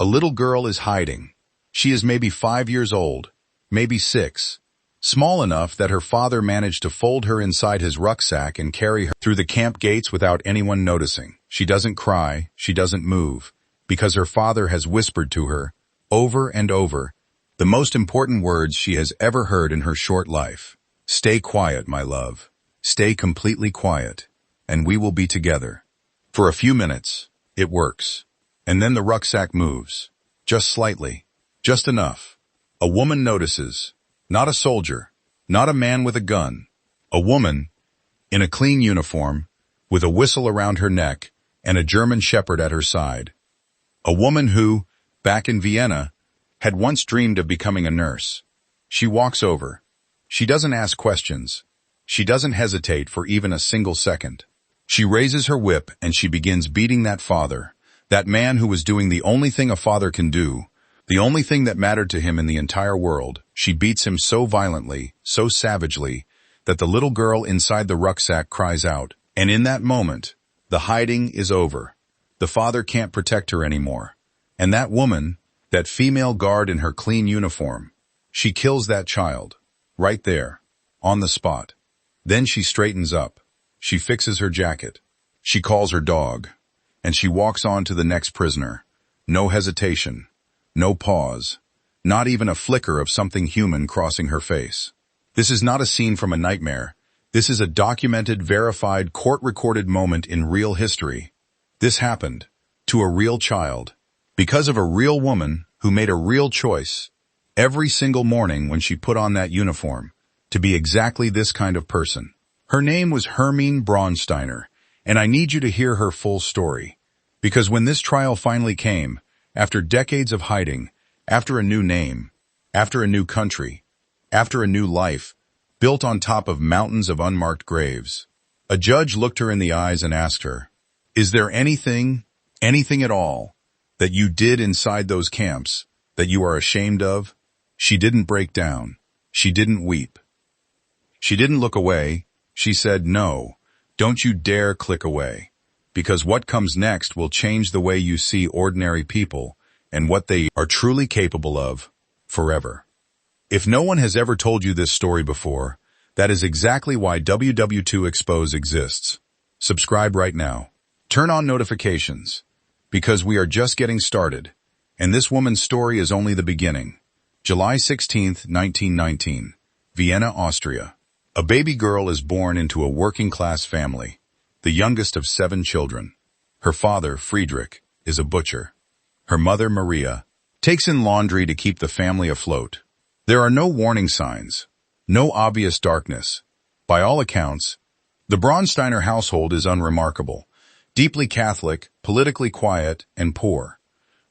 A little girl is hiding. She is maybe 5 years old, maybe 6, small enough that her father managed to fold her inside his rucksack and carry her through the camp gates without anyone noticing. She doesn't cry, she doesn't move, because her father has whispered to her, over and over, the most important words she has ever heard in her short life. Stay quiet, my love. Stay completely quiet, and we will be together. For a few minutes, it works. And then the rucksack moves. Just slightly. Just enough. A woman notices. Not a soldier. Not a man with a gun. A woman, in a clean uniform, with a whistle around her neck and a German shepherd at her side. A woman who, back in Vienna, had once dreamed of becoming a nurse. She walks over. She doesn't ask questions. She doesn't hesitate for even a single second. She raises her whip and she begins beating that father, that man who was doing the only thing a father can do, the only thing that mattered to him in the entire world. She beats him so violently, so savagely, that the little girl inside the rucksack cries out. And in that moment, the hiding is over. The father can't protect her anymore. And that woman, that female guard in her clean uniform, she kills that child. Right there. On the spot. Then she straightens up. She fixes her jacket. She calls her dog. And she walks on to the next prisoner. No hesitation. No pause. Not even a flicker of something human crossing her face. This is not a scene from a nightmare. This is a documented, verified, court-recorded moment in real history. This happened. To a real child. Because of a real woman who made a real choice every single morning when she put on that uniform to be exactly this kind of person. Her name was Hermine Braunsteiner, and I need you to hear her full story. Because when this trial finally came, after decades of hiding, after a new name, after a new country, after a new life, built on top of mountains of unmarked graves, a judge looked her in the eyes and asked her, "Is there anything at all, that you did inside those camps that you are ashamed of?" She didn't break down. She didn't weep. She didn't look away. She said, "No, don't you dare click away, because what comes next will change the way you see ordinary people and what they are truly capable of forever." If no one has ever told you this story before, that is exactly why WW2 Expose exists. Subscribe right now. Turn on notifications, because we are just getting started, and this woman's story is only the beginning. July 16th, 1919, Vienna, Austria. A baby girl is born into a working-class family, the youngest of 7 children. Her father, Friedrich, is a butcher. Her mother, Maria, takes in laundry to keep the family afloat. There are no warning signs, no obvious darkness. By all accounts, the Braunsteiner household is unremarkable, deeply Catholic, politically quiet, and poor.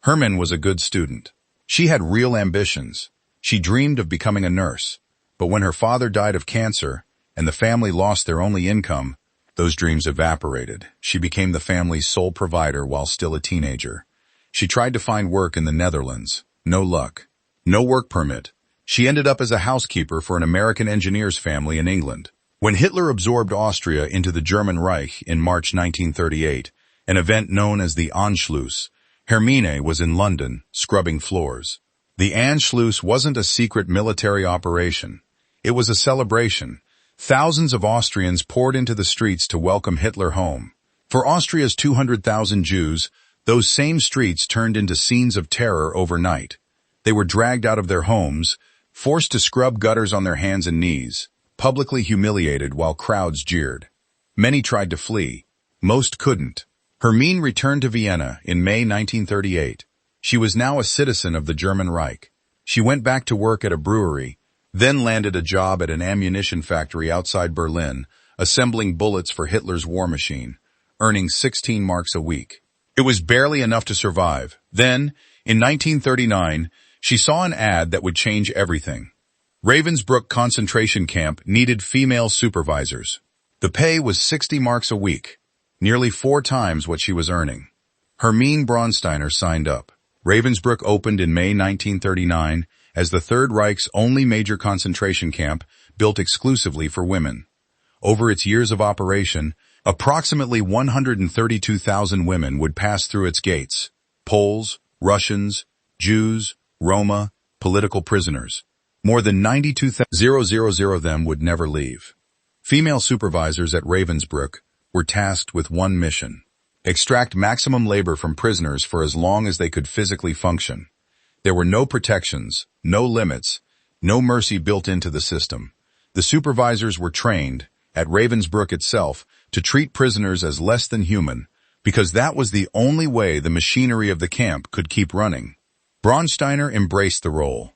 Hermine was a good student. She had real ambitions. She dreamed of becoming a nurse. But when her father died of cancer and the family lost their only income, those dreams evaporated. She became the family's sole provider while still a teenager. She tried to find work in the Netherlands. No luck. No work permit. She ended up as a housekeeper for an American engineer's family in England. When Hitler absorbed Austria into the German Reich in March 1938, an event known as the Anschluss, Hermine was in London, scrubbing floors. The Anschluss wasn't a secret military operation. It was a celebration. Thousands of Austrians poured into the streets to welcome Hitler home. For Austria's 200,000 Jews, those same streets turned into scenes of terror overnight. They were dragged out of their homes, forced to scrub gutters on their hands and knees, publicly humiliated while crowds jeered. Many tried to flee. Most couldn't. Hermine returned to Vienna in May 1938. She was now a citizen of the German Reich. She went back to work at a brewery, then landed a job at an ammunition factory outside Berlin, assembling bullets for Hitler's war machine, earning 16 marks a week. It was barely enough to survive. Then, in 1939, she saw an ad that would change everything. Ravensbrück concentration camp needed female supervisors. The pay was 60 marks a week, nearly 4 times what she was earning. Hermine Braunsteiner signed up. Ravensbrück opened in May 1939 as the Third Reich's only major concentration camp built exclusively for women. Over its years of operation, approximately 132,000 women would pass through its gates. Poles, Russians, Jews, Roma, political prisoners. More than 92,000 of them would never leave. Female supervisors at Ravensbrück were tasked with one mission: extract maximum labor from prisoners for as long as they could physically function. There were no protections, no limits, no mercy built into the system. The supervisors were trained, at Ravensbrück itself, to treat prisoners as less than human, because that was the only way the machinery of the camp could keep running. Braunsteiner embraced the role.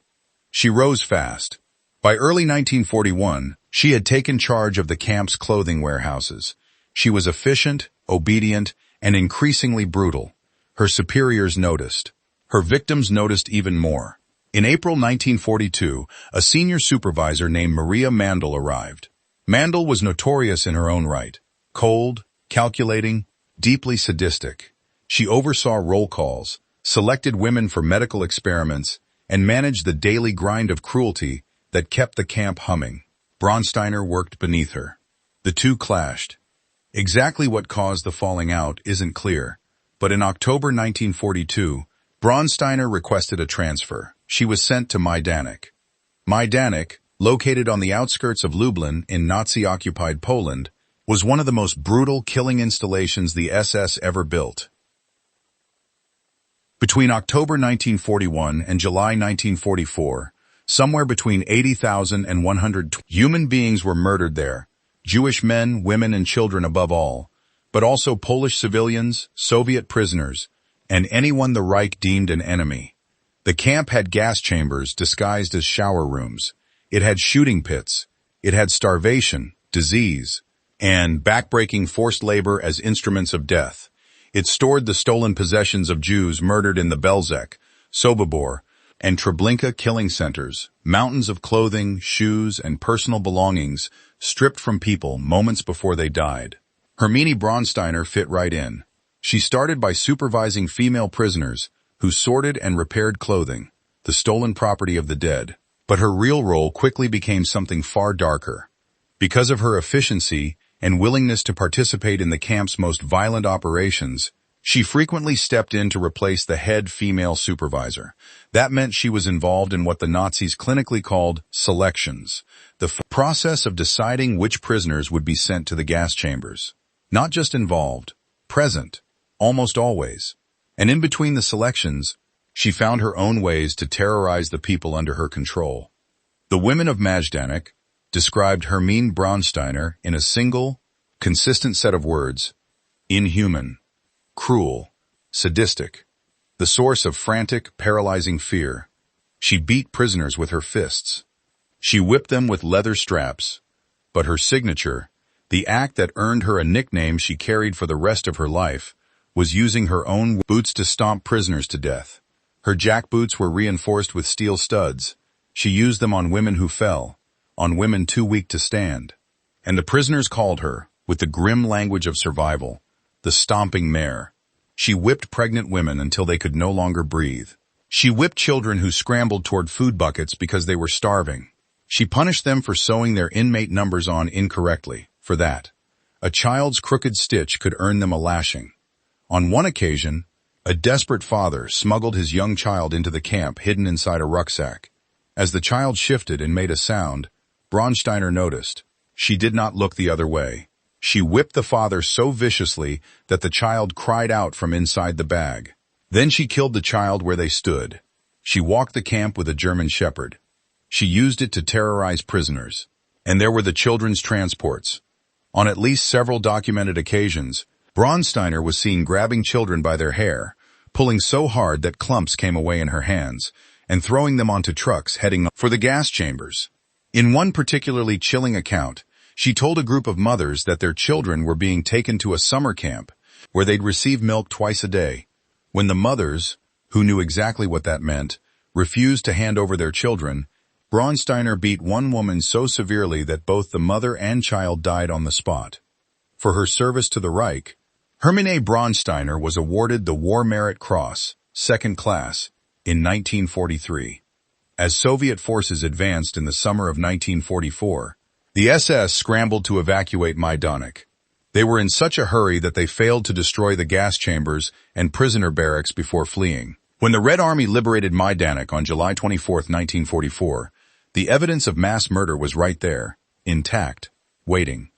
She rose fast. By early 1941, she had taken charge of the camp's clothing warehouses. She was efficient, obedient, and increasingly brutal. Her superiors noticed. Her victims noticed even more. In April 1942, a senior supervisor named Maria Mandl arrived. Mandl was notorious in her own right. Cold, calculating, deeply sadistic. She oversaw roll calls, selected women for medical experiments, and managed the daily grind of cruelty that kept the camp humming. Braunsteiner worked beneath her. The two clashed. Exactly what caused the falling out isn't clear, but in October 1942, Braunsteiner requested a transfer. She was sent to Majdanek. Majdanek, located on the outskirts of Lublin in Nazi-occupied Poland, was one of the most brutal killing installations the SS ever built. Between October 1941 and July 1944, somewhere between 80,000 and 100,000 human beings were murdered there, Jewish men, women, and children above all, but also Polish civilians, Soviet prisoners, and anyone the Reich deemed an enemy. The camp had gas chambers disguised as shower rooms. It had shooting pits. It had starvation, disease, and backbreaking forced labor as instruments of death. It stored the stolen possessions of Jews murdered in the Belzec, Sobibor, and Treblinka killing centers, mountains of clothing, shoes, and personal belongings stripped from people moments before they died. Hermine Braunsteiner fit right in. She started by supervising female prisoners who sorted and repaired clothing, the stolen property of the dead. But her real role quickly became something far darker. Because of her efficiency and willingness to participate in the camp's most violent operations, she frequently stepped in to replace the head female supervisor. That meant she was involved in what the Nazis clinically called selections, the process of deciding which prisoners would be sent to the gas chambers. Not just involved, present, almost always. And in between the selections, she found her own ways to terrorize the people under her control. The women of Majdanek described Hermine Braunsteiner in a single, consistent set of words: inhuman, cruel, sadistic, the source of frantic, paralyzing fear. She beat prisoners with her fists. She whipped them with leather straps, but her signature, the act that earned her a nickname she carried for the rest of her life, was using her own boots to stomp prisoners to death. Her jackboots were reinforced with steel studs. She used them on women who fell, on women too weak to stand. And the prisoners called her, with the grim language of survival, the Stomping Mare. She whipped pregnant women until they could no longer breathe. She whipped children who scrambled toward food buckets because they were starving. She punished them for sewing their inmate numbers on incorrectly. For that, a child's crooked stitch could earn them a lashing. On one occasion, a desperate father smuggled his young child into the camp hidden inside a rucksack. As the child shifted and made a sound, Braunsteiner noticed. She did not look the other way. She whipped the father so viciously that the child cried out from inside the bag. Then she killed the child where they stood. She walked the camp with a German shepherd. She used it to terrorize prisoners. And there were the children's transports. On at least several documented occasions, Braunsteiner was seen grabbing children by their hair, pulling so hard that clumps came away in her hands, and throwing them onto trucks heading for the gas chambers. In one particularly chilling account, she told a group of mothers that their children were being taken to a summer camp where they'd receive milk twice a day. When the mothers, who knew exactly what that meant, refused to hand over their children, Braunsteiner beat one woman so severely that both the mother and child died on the spot. For her service to the Reich, Hermine Braunsteiner was awarded the War Merit Cross, second class, in 1943. As Soviet forces advanced in the summer of 1944, the SS scrambled to evacuate Majdanek. They were in such a hurry that they failed to destroy the gas chambers and prisoner barracks before fleeing. When the Red Army liberated Majdanek on July 24, 1944, the evidence of mass murder was right there, intact, waiting.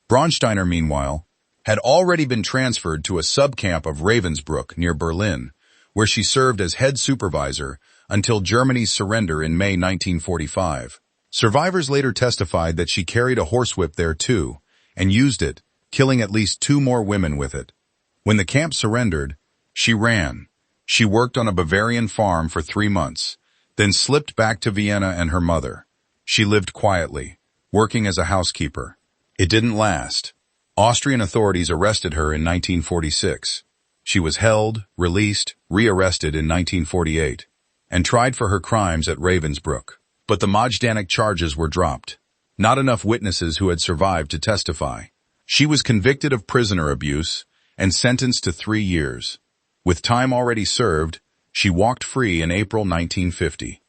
Braunsteiner, meanwhile, had already been transferred to a subcamp of Ravensbrück near Berlin, where she served as head supervisor until Germany's surrender in May 1945. Survivors later testified that she carried a horsewhip there too, and used it, killing at least 2 more women with it. When the camp surrendered, she ran. She worked on a Bavarian farm for 3 months, then slipped back to Vienna and her mother. She lived quietly, working as a housekeeper. It didn't last. Austrian authorities arrested her in 1946. She was held, released, rearrested in 1948, and tried for her crimes at Ravensbrück. But the Majdanek charges were dropped. Not enough witnesses who had survived to testify. She was convicted of prisoner abuse and sentenced to 3 years. With time already served, she walked free in April 1950.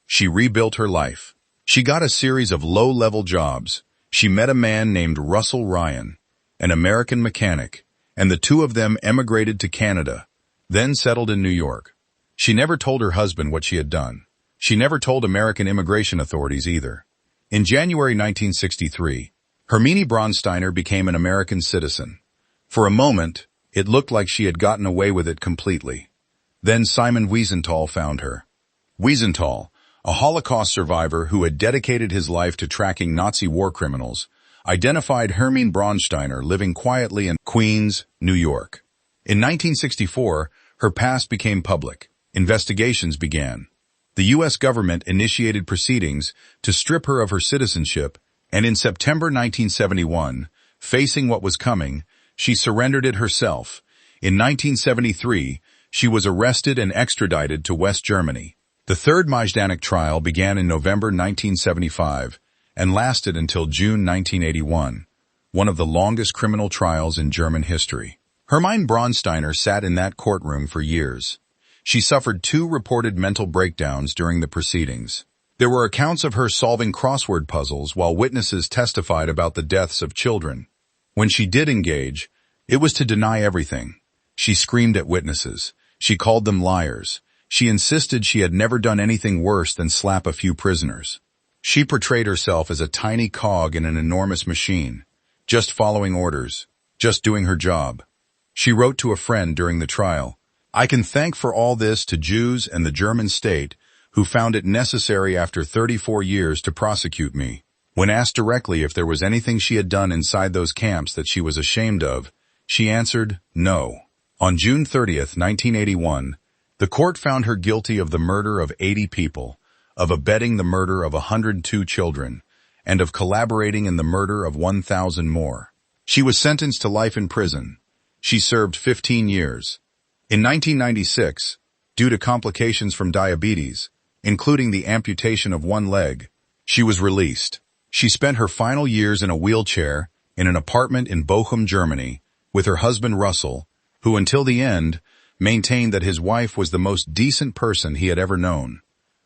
She rebuilt her life. She got a series of low-level jobs. She met a man named Warsaw Ryan, an American mechanic, and the 2 of them emigrated to Canada, then settled in New York. She never told her husband what she had done. She never told American immigration authorities either. In January 1963, Hermine Braunsteiner became an American citizen. For a moment, it looked like she had gotten away with it completely. Then Simon Wiesenthal found her. Wiesenthal, a Holocaust survivor who had dedicated his life to tracking Nazi war criminals, identified Hermine Braunsteiner living quietly in Queens, New York. In 1964, her past became public. Investigations began. The U.S. government initiated proceedings to strip her of her citizenship, and in September 1971, facing what was coming, she surrendered it herself. In 1973, she was arrested and extradited to West Germany. The Third Majdanek Trial began in November 1975 and lasted until June 1981, one of the longest criminal trials in German history. Hermine Braunsteiner sat in that courtroom for years. She suffered 2 reported mental breakdowns during the proceedings. There were accounts of her solving crossword puzzles while witnesses testified about the deaths of children. When she did engage, it was to deny everything. She screamed at witnesses. She called them liars. She insisted she had never done anything worse than slap a few prisoners. She portrayed herself as a tiny cog in an enormous machine, just following orders, just doing her job. She wrote to a friend during the trial, "I can thank for all this to Jews and the German state who found it necessary after 34 years to prosecute me." When asked directly if there was anything she had done inside those camps that she was ashamed of, she answered, no. On June 30, 1981, the court found her guilty of the murder of 80 people, of abetting the murder of 102 children, and of collaborating in the murder of 1,000 more. She was sentenced to life in prison. She served 15 years. In 1996, due to complications from diabetes, including the amputation of 1 leg, she was released. She spent her final years in a wheelchair in an apartment in Bochum, Germany, with her husband Russell, who until the end maintained that his wife was the most decent person he had ever known.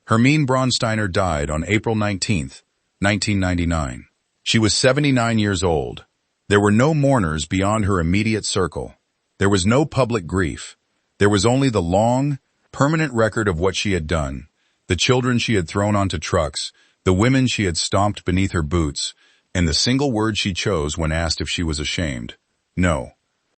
Hermine Braunsteiner died on April 19, 1999. She was 79 years old. There were no mourners beyond her immediate circle. There was no public grief. There was only the long, permanent record of what she had done, the children she had thrown onto trucks, the women she had stomped beneath her boots, and the single word she chose when asked if she was ashamed: no.